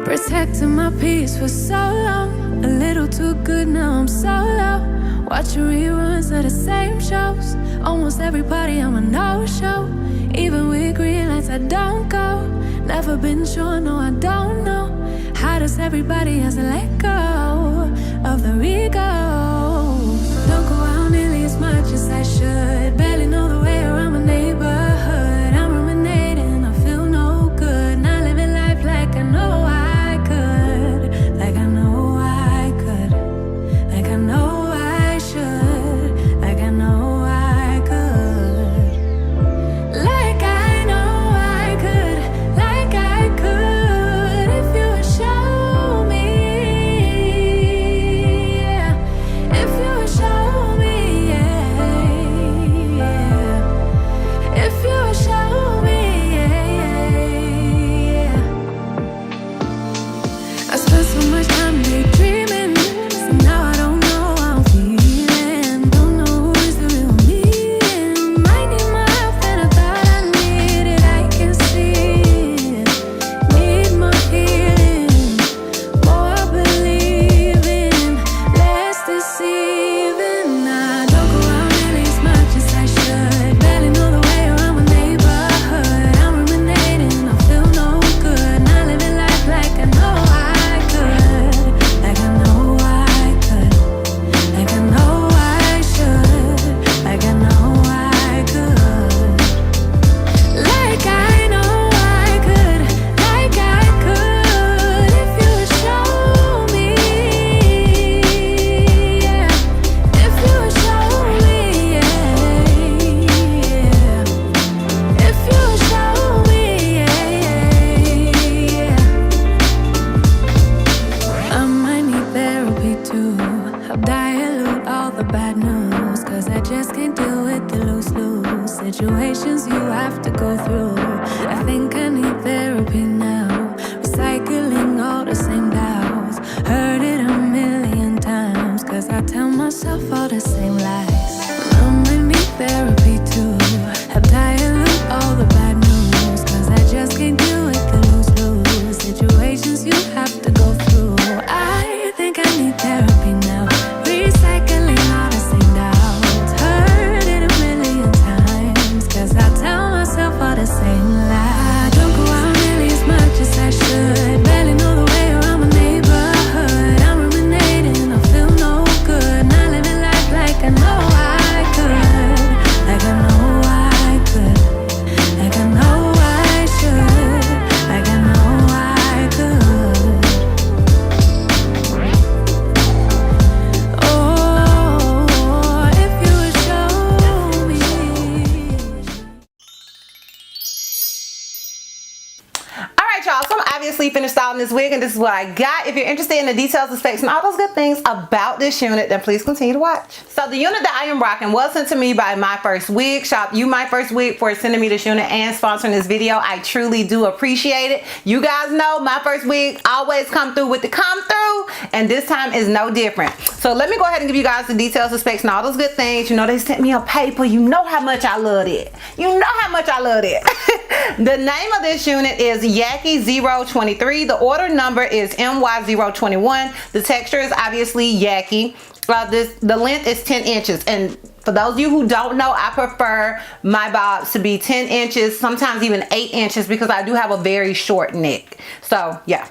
Protecting my peace for so long, a little too good, now I'm solo. Watching reruns of the same shows. Almost everybody I'm a no-show. Even with green lights I don't go. Never been sure, no I don't know. How does everybody else let go of the ego? Don't go out nearly as much as I should. Barely know the way around my neighborhood. I'm ruminating, I feel no good. Not living life like I know I could. Like I know I could. Like I know I should. Like I know I could. Like I know I could. Like I could. If you would show me, yeah. If you would show me, yeah, yeah. If you would show me, yeah, yeah. I spent so much time daydreaming, so now I don't know how I'm feeling. Don't know who is the real me. Might need my help than I thought I needed. I can see it. Need more healing, more believing, less deceiving. I don't go out nearly as much as I should. Barely know the way around my neighborhood. I'm ruminating, I feel no good. Not living life like I know I could. Like I know I could. Like I know I should. Like I know I could. Like I know I could. Like I could. If you would show me, yeah. If you would show me, yeah, yeah. If you would show me, yeah, yeah. I might need therapy too. Help dilute all the bad news. Cause I just can't deal with the lose-lose situations you have to go through. I think I need therapy now. Recycling all the same doubts. Heard it a million times. Cause I tell myself all the same lies. I might need therapy too. Help dilute all the bad news. Cause I just can't deal with the lose-lose situations you have to go through. I think I need therapy now. Recycling all the same doubts. Heard it a million times. Cause I tell myself all the same lie. Don't go out nearly as much as I should. Barely know the way around my neighborhood. I'm ruminating, I feel no good. Not living life like I know I could. Like I know I could. Like I know I should. Like I know I could. Oh, if you would show me. Alright y'all, so I'm obviously finished styling this wig and this is what I got. If you're interested in the details, the specs, and all those good things about this unit, then please continue to watch. So the unit that I am rocking was sent to me by Myfirstwig. Shop you Myfirstwig for sending me this unit and sponsoring this video. I truly do appreciate it. You guys know Myfirstwig always come through with the come through, and this time is no different. So let me go ahead and give you guys the details, the specs, and all those good things. You know they sent me a paper. You know how much I love it. You know how much I love it. The name of this unit is Yaki 023. The order number is MY021. The texture is obviously Yaki. The length is 10 inches. And for those of you who don't know, I prefer my bobs to be 10 inches, sometimes even 8 inches, because I do have a very short neck. So yeah.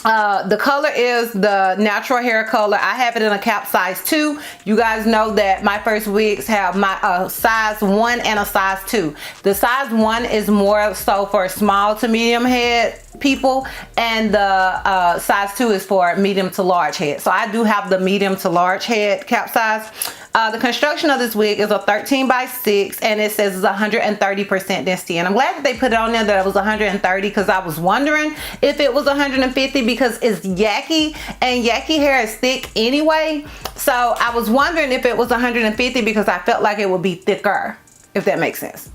The color is the natural hair color. I have it in a cap size 2. You guys know that Myfirstwigs have my size 1 and a size 2. The size 1 is more so for small to medium head people, and the size 2 is for medium to large head. So I do have the medium to large head cap size. The construction of this wig is a 13 by 6, and it says it's 130% density. And I'm glad that they put it on there that it was 130, because I was wondering if it was 150, because it's Yaki, and Yaki hair is thick anyway. So I was wondering if it was 150 because I felt like it would be thicker, if that makes sense.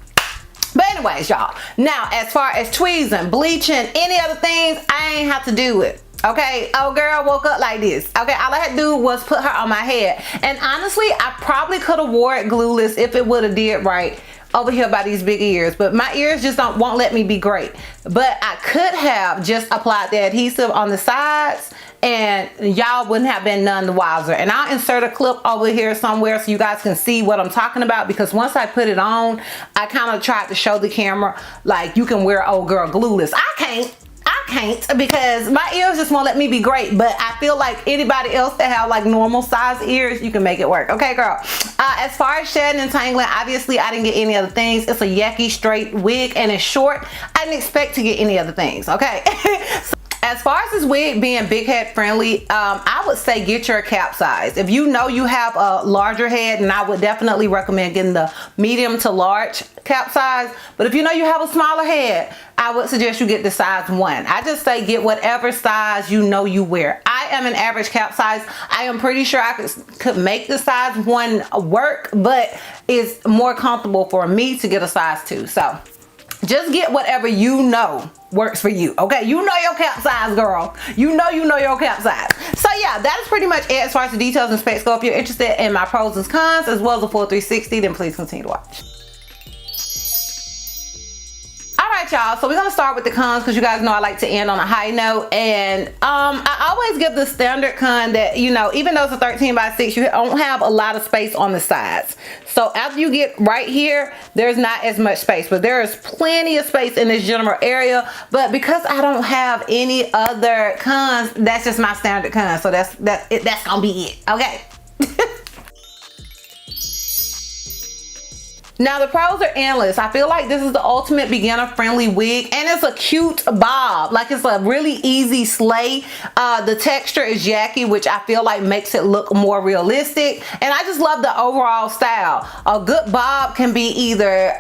But anyways, y'all, now as far as tweezing, bleaching, any other things, I ain't have to do it. Okay, oh girl woke up like this. Okay, all I had to do was put her on my head. And honestly, I probably could have wore it glueless if it would have did right. over here by these big ears, but my ears just won't let me be great. But I could have just applied the adhesive on the sides and y'all wouldn't have been none the wiser. And I'll insert a clip over here somewhere so you guys can see what I'm talking about, because once I put it on, I kind of tried to show the camera like you can wear old girl glueless. I can't because my ears just won't let me be great, but I feel like anybody else that have like normal size ears, you can make it work. Okay, girl. As far as shedding and tangling, obviously I didn't get any other things. It's a Yaki straight wig and it's short. I didn't expect to get any other things, okay? So, as far as this wig being big head friendly, I would say get your cap size. If you know you have a larger head, and I would definitely recommend getting the medium to large cap size. But if you know you have a smaller head, I would suggest you get the size 1. I just say get whatever size you know you wear. I am an average cap size. I am pretty sure I could make the size 1 work, but it's more comfortable for me to get a size 2. So just get whatever you know works for you. Okay, you know your cap size, girl. You know your cap size. So yeah, that is pretty much it as far as the details and specs go. If you're interested in my pros and cons as well as the full 360, then please continue to watch. Alright y'all, so we're gonna start with the cons because you guys know I like to end on a high note. And I always give the standard con that, you know, even though it's a 13x6, you don't have a lot of space on the sides. So after you get right here, there's not as much space, but there is plenty of space in this general area. But because I don't have any other cons, that's just my standard con. So that's gonna be it. Okay. Now the pros are endless. I feel like this is the ultimate beginner friendly wig, and it's a cute bob. Like, it's a really easy slay. The texture is Yaki, which I feel like makes it look more realistic, and I just love the overall style. A good bob can be either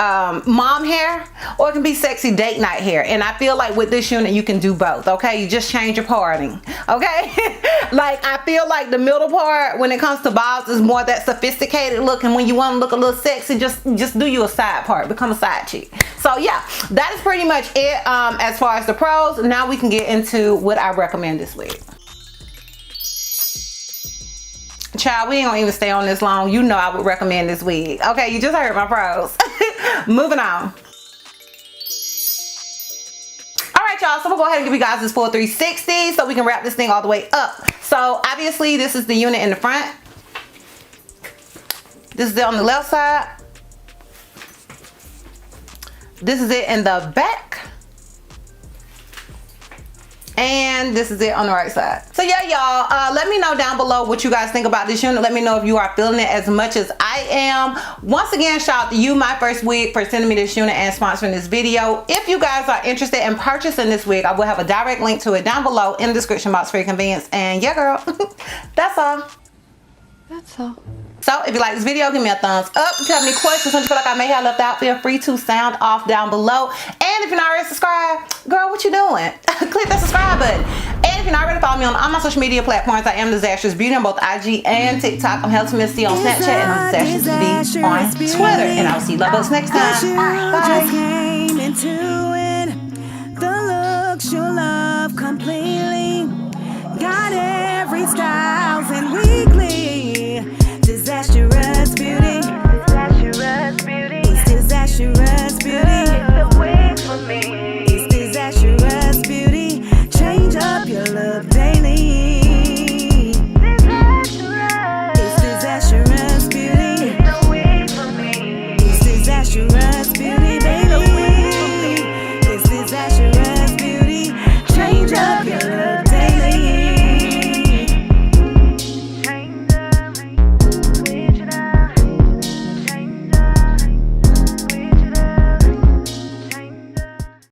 mom hair or it can be sexy date night hair, and I feel like with this unit you can do both. Okay, you just change your parting. Okay. Like, I feel like the middle part when it comes to bobs is more that sophisticated look, and when you want to look a little sexy, just do you a side part, become a side chick. So yeah, that is pretty much it as far as the pros. Now we can get into what I recommend this wig. Child, we ain't gonna even stay on this long. You know I would recommend this wig. Okay, you just heard my pros. Moving on. Alright y'all, so we'll go ahead and give you guys this full 360 so we can wrap this thing all the way up. So obviously this is the unit in the front. This is it on the left side. This is it in the back, and this is it on the right side. So yeah, y'all, let me know down below what you guys think about this unit. Let me know if you are feeling it as much as I am. Once again, shout out to you, Myfirstwig, for sending me this unit and sponsoring this video. If you guys are interested in purchasing this wig, I will have a direct link to it down below in the description box for your convenience. And yeah, girl, that's all. That's all. So if you like this video, give me a thumbs up. If you have any questions, something you feel like I may have left out, feel free to sound off down below. And if you're not already subscribed, girl, what you doing? Click that subscribe button. And if you're not already following me on all my social media platforms, I am Disastrous Beauty on both IG and TikTok. I'm Healthy Misty on Snapchat, and I'm Disastrous Beauty on Twitter. And I'll see you love us next time. Bye.